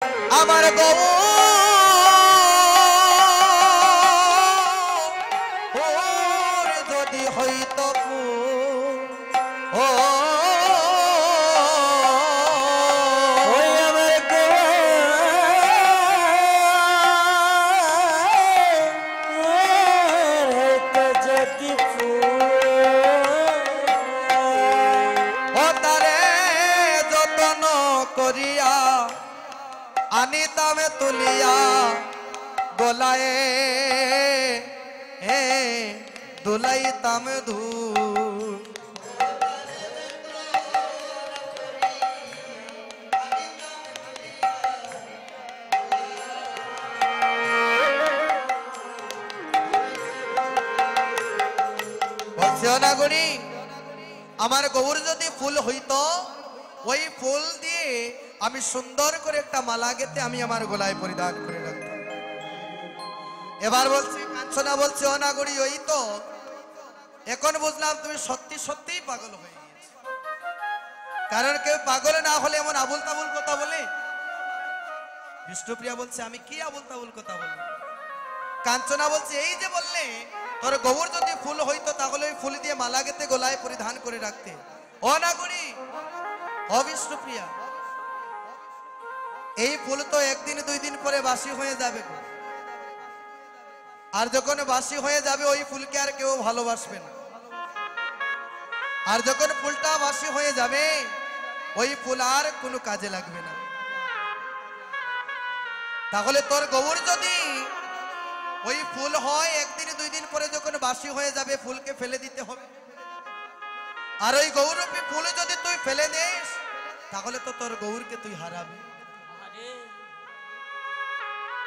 আমার গৌর যদি হইত ও আনিতামে তুলিয়া গোলায়ে হে দুলাইতাম ধূর বলছে নাগরি আমার গৌর যদি ফুল হইতো ওই ফুল দিয়ে আমি সুন্দর করে একটা মালা গেতে আমি আমার গলায় পরিধান করে রাখতাম। এবার বলছি কাঞ্চনা বলছে ও নাগরি ওই তো এখন বুঝলাম তুমি সত্যি সত্যিই পাগল হয়ে গিয়েছো, কারণ কেউ পাগল না হলে এমন আবুল তাবুল কথা বলে। বিষ্ণুপ্রিয়া বলছে আমি কি আবুল তাবুল কথা বলি? কাঞ্চনা বলছে এই যে বললে তোর গৌর যদি ফুল হইতো তাহলে ওই ফুল দিয়ে মালা গেতে গলায় পরিধান করে রাখতে। ও নাগরি ও বিষ্ণুপ্রিয়া, এই ফুল তো একদিন দুই দিন পরে বাসি হয়ে যাবে, আর যখন বাসি হয়ে যাবে ওই ফুলকে আর কেউ ভালোবাসবে না। আর যখন ফুলটা বাসি হয়ে যাবে ওই ফুল আর কোনো কাজে লাগবে না। তাহলে তোর গৌর যদি ওই ফুল হয় একদিন দুই দিন পরে যখন বাসি হয়ে যাবে ফুলকে ফেলে দিতে হবে। আর ওই গৌরূপী ফুল যদি তুই ফেলে দিস তাহলে তো তোর গৌরকে তুই হারাবি।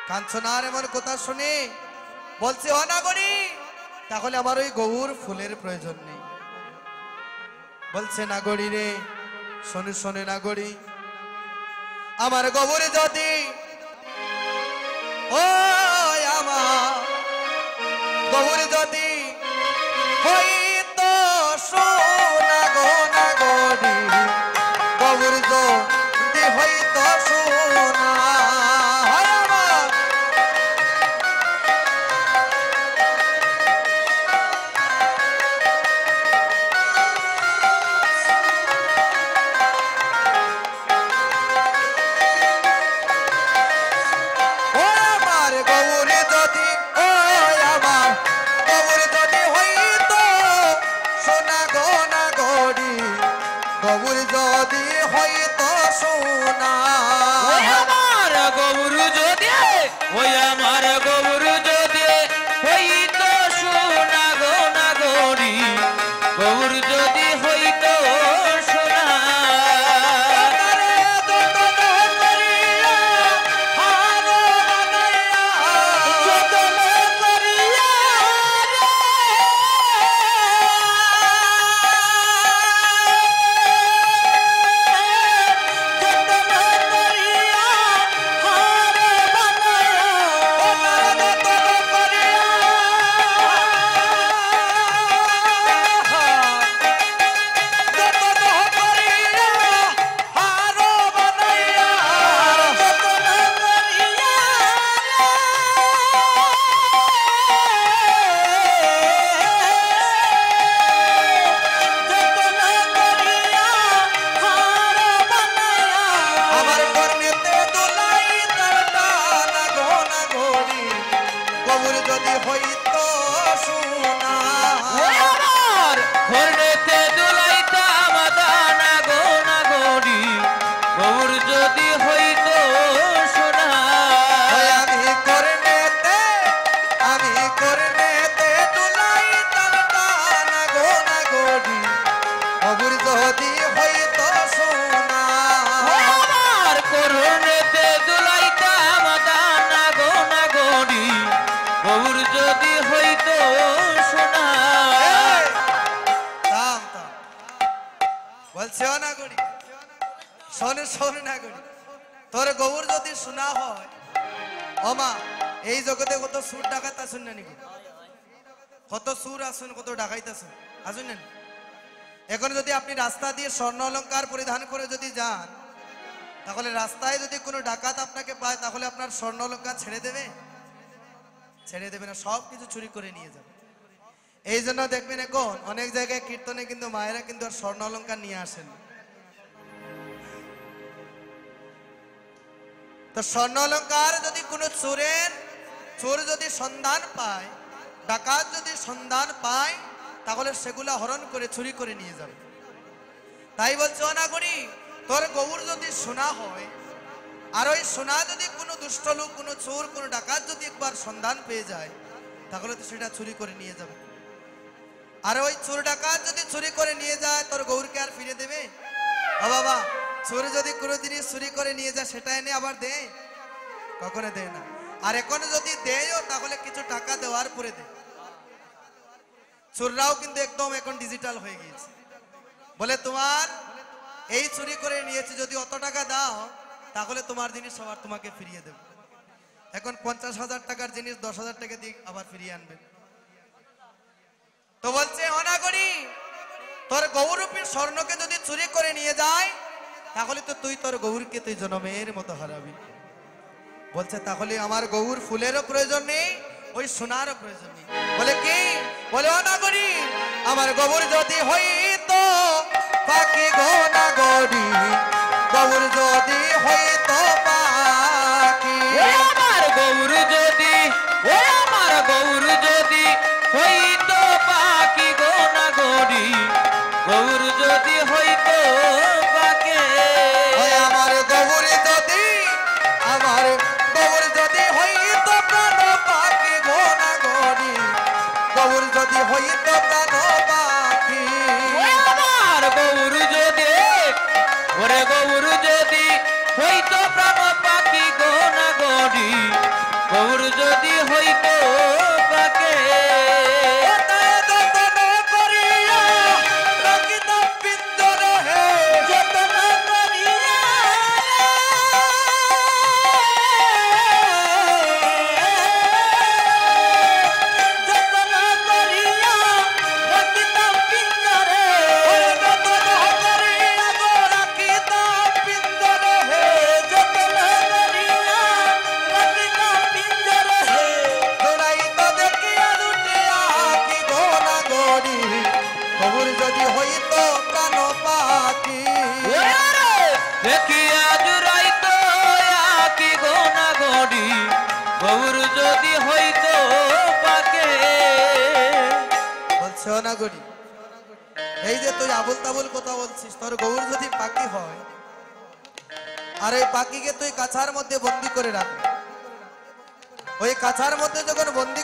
কাঞ্চনার এমন কথা শুনে বলছে ও নাগরি তাহলে আমার ওই গৌর ফুলের প্রয়োজন নেই। বলছে নাগরি রে শোনে শোনে নাগরি, আমার গৌর যদি ও আমার গৌর যদি হইতো সোনা গো নাগরি, গৌর যদি হইতো সোনা গৌর যদি হইতো সোনা, আমার গৌর যদি ওই আমার গৌর যদি হইতো সোনা গো নাগরি, গৌর যদি হইতো সোনা তোর গৌর যদি শোনা হয় ওমা এই জগতে কত সুর ডাকাত আসুন না নাকি, কত সুর আসুন কত ডাকাইত আসুন আসুন না। এখন যদি আপনি রাস্তা দিয়ে স্বর্ণ অলঙ্কার পরিধান করে যদি যান তাহলে রাস্তায় যদি কোনো ডাকাত আপনাকে পায় তাহলে আপনার স্বর্ণলঙ্কা ছেড়ে দেবে? ছেড়ে দেবে না, সব কিছু চুরি করে নিয়ে যাবে। এই জন্য দেখবেন এখন অনেক জায়গায় কীর্তনে কিন্তু মায়েরা কিন্তু আর স্বর্ণলঙ্কার নিয়ে আসেন। তো স্বর্ণলঙ্কার যদি কোনো চোর যদি সন্ধান পায়, ডাকাত যদি সন্ধান পায়, তাহলে সেগুলা হরণ করে চুরি করে নিয়ে যাবে। তাই বলছো না করি, তোর গৌর যদি সোনা হয়, আর ওই সোনা যদি কোনো দুষ্ট লোক, কোনো চোর, কোনো ডাকাত যদি একবার সন্ধান পেয়ে যায়, তাহলে তো সেটা চুরি করে নিয়ে যাবে। আর ওই চোর ডাকাত যদি চুরি করে নিয়ে যায়, তোর গৌরকে আর ফিরে দেবে? ও বাবা, চোর যদি কোনো জিনিস চুরি করে নিয়ে যায়, সেটা এনে আবার দেয়? কখনো দেয় না। আর এখন যদি দেয়ও, তাহলে কিছু টাকা দেওয়ার পরে দেয়। চোররাও কিন্তু একদম এখন ডিজিটাল হয়ে গিয়েছে। বলে তোমার এই চুরি করে নিয়েছে, যদি অত টাকা দাও তাহলে তোমার জিনিস আবার তোমাকে ফিরিয়ে দেবে। এখন 50,000 টাকার জিনিস 10,000 টাকা দিয়ে আবার ফিরিয়ে আনবে। তো বলছে অনাগরি, তোর গৌরূপী স্বর্ণকে যদি চুরি করে নিয়ে যায়, তাহলে তো তুই তোর গৌরকে তুই জনমের মতো হারাবি। বলছে তাহলে আমার গৌর ফুলেরও প্রয়োজন নেই, ওই সোনারও প্রয়োজন নেই। বলে কি? বলে অনাগরি, আমার গৌর যদি হইতো পাখি গনাগরি, গৌর যদি হইতো পাখি, আমার গৌর যদি, ও আমার গৌর যদি হইতো পাখি গোনা গড়ি, গৌর যদি হইতো পাকে, আমার গৌর যদি, আমার গৌর যদি হইতো প্রাণ পাখি গনাগরি, গৌর যদি হইতো প্রাণ পাখি, আমার গৌর যদি, ওরে গৌর যদি হইতো প্রাণ পাখি গোনা গড়ি, গৌর যদি হইতো পাকে, যতন করিয়া রাখিতাম পিঞ্জরে হে, যতন করিয়া যতন করিয়া রাখিতাম পিঞ্জরে, যতন করিয়া গো রাখিতাম পিঞ্জরে হে, যতন করিয়া রাখিতাম পিঞ্জরে, দৌড়াইতো দেখিয়া লুটিয়া কি গনাগরি, গৌর যদি হইতো প্রাণ পাখি, দেখিয়া জুড়াইতো আকি গোনা গড়ি, গৌর যদি হইতো পাকে। বলছে অনাগরি, এই যে তুই আবুল তাবুল কথা বলছিস, তোর গৌর যদি পাখি হয়, আর এই পাখিকে তুই কাছার মধ্যে বন্দি করে রাখ, ওই কাছার মধ্যে যখন বন্দি